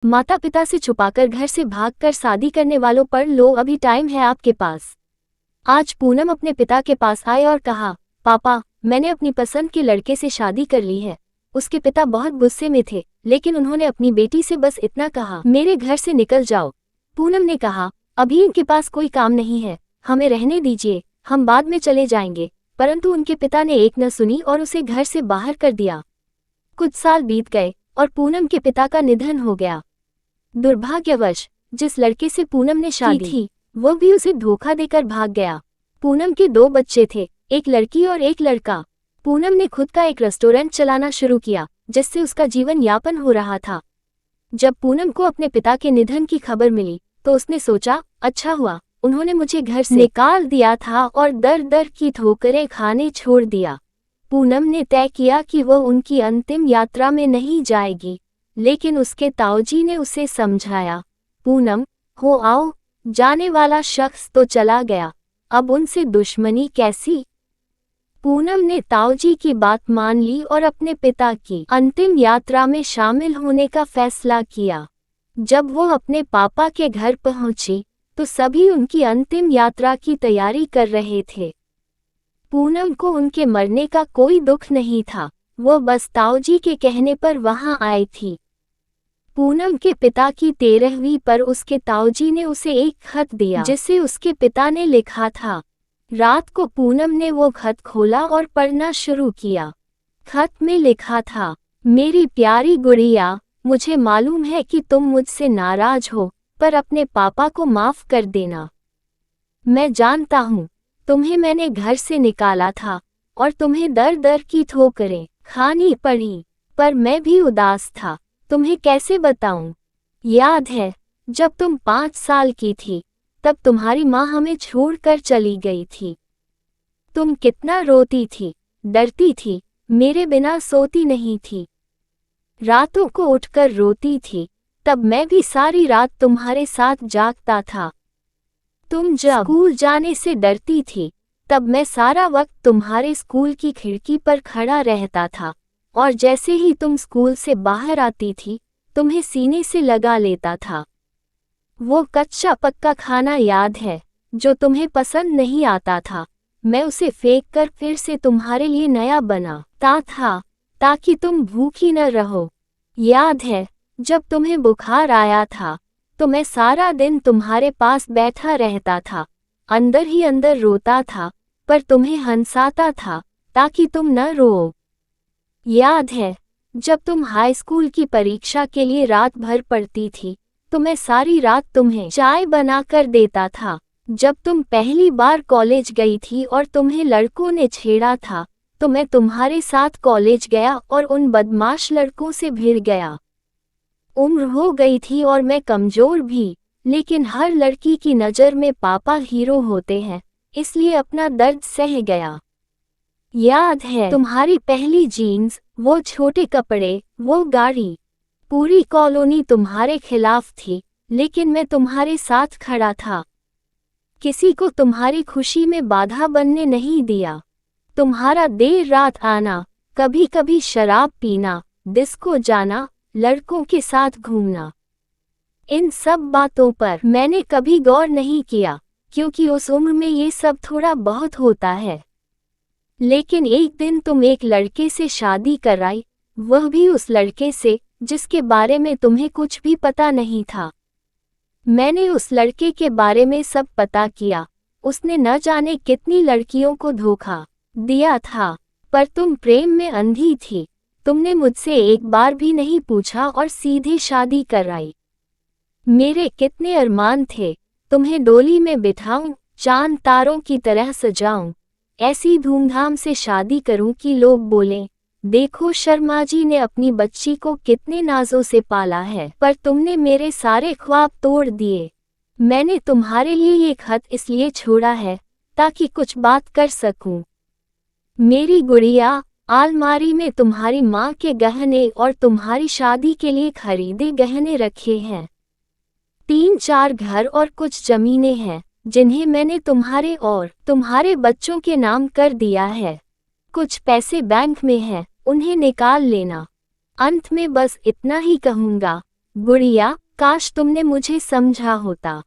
माता पिता से छुपाकर घर से भागकर शादी करने वालों पर लो अभी टाइम है आपके पास। आज पूनम अपने पिता के पास आए और कहा, पापा मैंने अपनी पसंद के लड़के से शादी कर ली है। उसके पिता बहुत गुस्से में थे, लेकिन उन्होंने अपनी बेटी से बस इतना कहा, मेरे घर से निकल जाओ। पूनम ने कहा, अभी इनके पास कोई काम नहीं है, हमें रहने दीजिए, हम बाद में चले जाएंगे। परंतु उनके पिता ने एक न सुनी और उसे घर से बाहर कर दिया। कुछ साल बीत गए और पूनम के पिता का निधन हो गया। दुर्भाग्यवश जिस लड़के से पूनम ने शादी की थी वो भी उसे धोखा देकर भाग गया। पूनम के 2 बच्चे थे, एक लड़की और एक लड़का। पूनम ने खुद का एक रेस्टोरेंट चलाना शुरू किया, जिससे उसका जीवन यापन हो रहा था। जब पूनम को अपने पिता के निधन की खबर मिली तो उसने सोचा, अच्छा हुआ उन्होंने मुझे घर से निकाल दिया था और दर दर की ठोकरें खाने छोड़ दिया। पूनम ने तय किया कि वो उनकी अंतिम यात्रा में नहीं जाएगी, लेकिन उसके ताऊजी ने उसे समझाया, पूनम हो आओ, जाने वाला शख्स तो चला गया, अब उनसे दुश्मनी कैसी। पूनम ने ताऊजी की बात मान ली और अपने पिता की अंतिम यात्रा में शामिल होने का फैसला किया। जब वो अपने पापा के घर पहुंची तो सभी उनकी अंतिम यात्रा की तैयारी कर रहे थे। पूनम को उनके मरने का कोई दुख नहीं था, वो बस ताऊजी के कहने पर वहां आई थी। पूनम के पिता की 13वीं पर उसके ताऊजी ने उसे एक खत दिया, जिसे उसके पिता ने लिखा था। रात को पूनम ने वो खत खोला और पढ़ना शुरू किया। खत में लिखा था, मेरी प्यारी गुड़िया, मुझे मालूम है कि तुम मुझसे नाराज हो, पर अपने पापा को माफ कर देना। मैं जानता हूँ तुम्हें मैंने घर से निकाला था और तुम्हें दर दर की ठोकरें खानी पड़ी, पर मैं भी उदास था, तुम्हें कैसे बताऊं। याद है जब तुम 5 साल की थी, तब तुम्हारी माँ हमें छोड़कर चली गई थी। तुम कितना रोती थी, डरती थी, मेरे बिना सोती नहीं थी, रातों को उठकर रोती थी, तब मैं भी सारी रात तुम्हारे साथ जागता था। तुम जब स्कूल जाने से डरती थी, तब मैं सारा वक्त तुम्हारे स्कूल की खिड़की पर खड़ा रहता था, और जैसे ही तुम स्कूल से बाहर आती थी, तुम्हें सीने से लगा लेता था। वो कच्चा पक्का खाना याद है जो तुम्हें पसंद नहीं आता था, मैं उसे फेंक कर फिर से तुम्हारे लिए नया बनाता था, ताकि तुम भूखी न रहो। याद है जब तुम्हें बुखार आया था तो मैं सारा दिन तुम्हारे पास बैठा रहता था, अंदर ही अंदर रोता था, पर तुम्हें हंसाता था ताकि तुम न रो। याद है जब तुम हाई स्कूल की परीक्षा के लिए रात भर पढ़ती थी तो मैं सारी रात तुम्हें चाय बनाकर देता था। जब तुम पहली बार कॉलेज गई थी और तुम्हें लड़कों ने छेड़ा था तो मैं तुम्हारे साथ कॉलेज गया और उन बदमाश लड़कों से भिड़ गया। उम्र हो गई थी और मैं कमजोर भी, लेकिन हर लड़की की नज़र में पापा हीरो होते हैं, इसलिए अपना दर्द सह गया। याद है तुम्हारी पहली जीन्स, वो छोटे कपड़े, वो गाड़ी, पूरी कॉलोनी तुम्हारे खिलाफ थी, लेकिन मैं तुम्हारे साथ खड़ा था। किसी को तुम्हारी खुशी में बाधा बनने नहीं दिया। तुम्हारा देर रात आना, कभी कभी शराब पीना, डिस्को जाना, लड़कों के साथ घूमना, इन सब बातों पर मैंने कभी गौर नहीं किया, क्योंकि उस उम्र में ये सब थोड़ा बहुत होता है। लेकिन एक दिन तुम एक लड़के से शादी कराई, वह भी उस लड़के से जिसके बारे में तुम्हें कुछ भी पता नहीं था। मैंने उस लड़के के बारे में सब पता किया, उसने न जाने कितनी लड़कियों को धोखा दिया था, पर तुम प्रेम में अंधी थी। तुमने मुझसे एक बार भी नहीं पूछा और सीधे शादी कराई। मेरे कितने अरमान थे, तुम्हें डोली में बिठाऊं, चांद तारों की तरह सजाऊं, ऐसी धूमधाम से शादी करूं कि लोग बोलें, देखो शर्मा जी ने अपनी बच्ची को कितने नाजों से पाला है। पर तुमने मेरे सारे ख्वाब तोड़ दिए। मैंने तुम्हारे लिए ये खत इसलिए छोड़ा है ताकि कुछ बात कर सकूं। मेरी गुड़िया, अलमारी में तुम्हारी माँ के गहने और तुम्हारी शादी के लिए खरीदे गहने रखे हैं। 3-4 घर और कुछ जमीनें हैं जिन्हें मैंने तुम्हारे और तुम्हारे बच्चों के नाम कर दिया है। कुछ पैसे बैंक में हैं, उन्हें निकाल लेना। अंत में बस इतना ही कहूँगा, गुड़िया, काश तुमने मुझे समझा होता।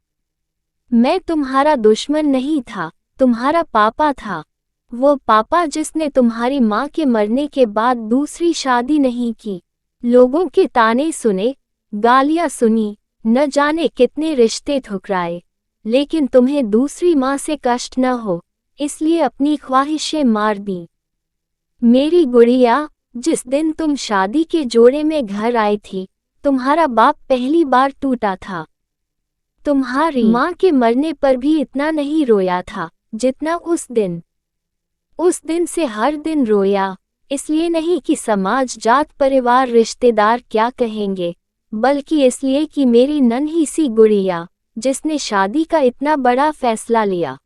मैं तुम्हारा दुश्मन नहीं था, तुम्हारा पापा था। वो पापा जिसने तुम्हारी माँ के मरने के बाद दूसरी शादी नहीं की। लोगों के ताने सुने, गालियाँ सुनी, न जाने कितने रिश्ते ठुकराए, लेकिन तुम्हें दूसरी माँ से कष्ट न हो, इसलिए अपनी ख्वाहिशें मार दी। मेरी गुड़िया, जिस दिन तुम शादी के जोड़े में घर आई थी, तुम्हारा बाप पहली बार टूटा था। तुम्हारी माँ के मरने पर भी इतना नहीं रोया था जितना उस दिन। उस दिन से हर दिन रोया, इसलिए नहीं कि समाज, जात, परिवार, रिश्तेदार क्या कहेंगे, बल्कि इसलिए कि मेरी नन्ही सी गुड़िया, जिसने शादी का इतना बड़ा फैसला लिया,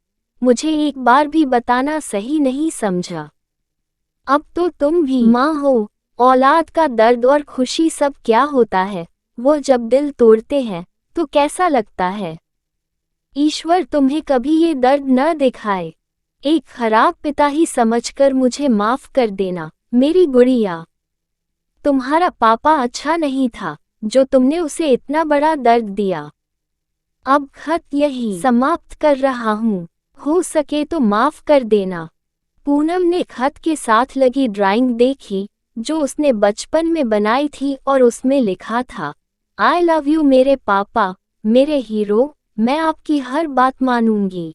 मुझे एक बार भी बताना सही नहीं समझा। अब तो तुम भी माँ हो। औलाद का दर्द और खुशी सब क्या होता है, वो जब दिल तोड़ते हैं तो कैसा लगता है। ईश्वर तुम्हें कभी ये दर्द न दिखाए। एक खराब पिता ही समझकर मुझे माफ कर देना मेरी गुड़िया। तुम्हारा पापा अच्छा नहीं था जो तुमने उसे इतना बड़ा दर्द दिया। अब खत यही समाप्त कर रहा हूँ, हो सके तो माफ कर देना। पूनम ने खत के साथ लगी ड्राइंग देखी जो उसने बचपन में बनाई थी और उसमें लिखा था, आई लव यू मेरे पापा, मेरे हीरो, मैं आपकी हर बात मानूंगी।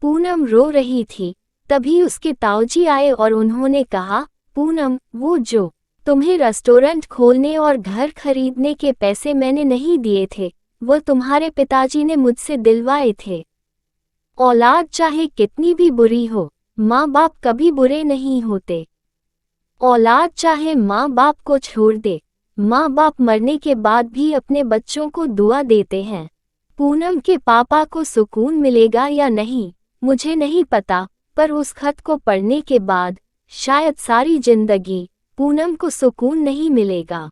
पूनम रो रही थी, तभी उसके ताऊजी आए और उन्होंने कहा, पूनम, वो जो तुम्हें रेस्टोरेंट खोलने और घर खरीदने के पैसे मैंने नहीं दिए थे, वो तुम्हारे पिताजी ने मुझसे दिलवाए थे। औलाद चाहे कितनी भी बुरी हो, माँ बाप कभी बुरे नहीं होते। औलाद चाहे माँ बाप को छोड़ दे, माँ बाप मरने के बाद भी अपने बच्चों को दुआ देते हैं। पूनम के पापा को सुकून मिलेगा या नहीं मुझे नहीं पता, पर उस खत को पढ़ने के बाद शायद सारी जिंदगी पूनम को सुकून नहीं मिलेगा।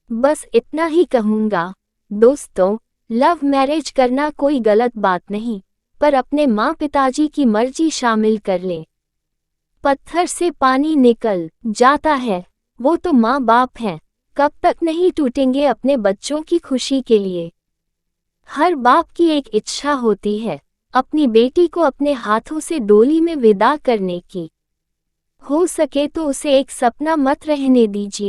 बस इतना ही कहूँगा दोस्तों, लव मैरिज करना कोई गलत बात नहीं, पर अपने माँ पिताजी की मर्जी शामिल कर ले। पत्थर से पानी निकल जाता है, वो तो माँ बाप हैं, कब तक नहीं टूटेंगे अपने बच्चों की खुशी के लिए। हर बाप की एक इच्छा होती है अपनी बेटी को अपने हाथों से डोली में विदा करने की। हो सके तो उसे एक सपना मत रहने दीजिए।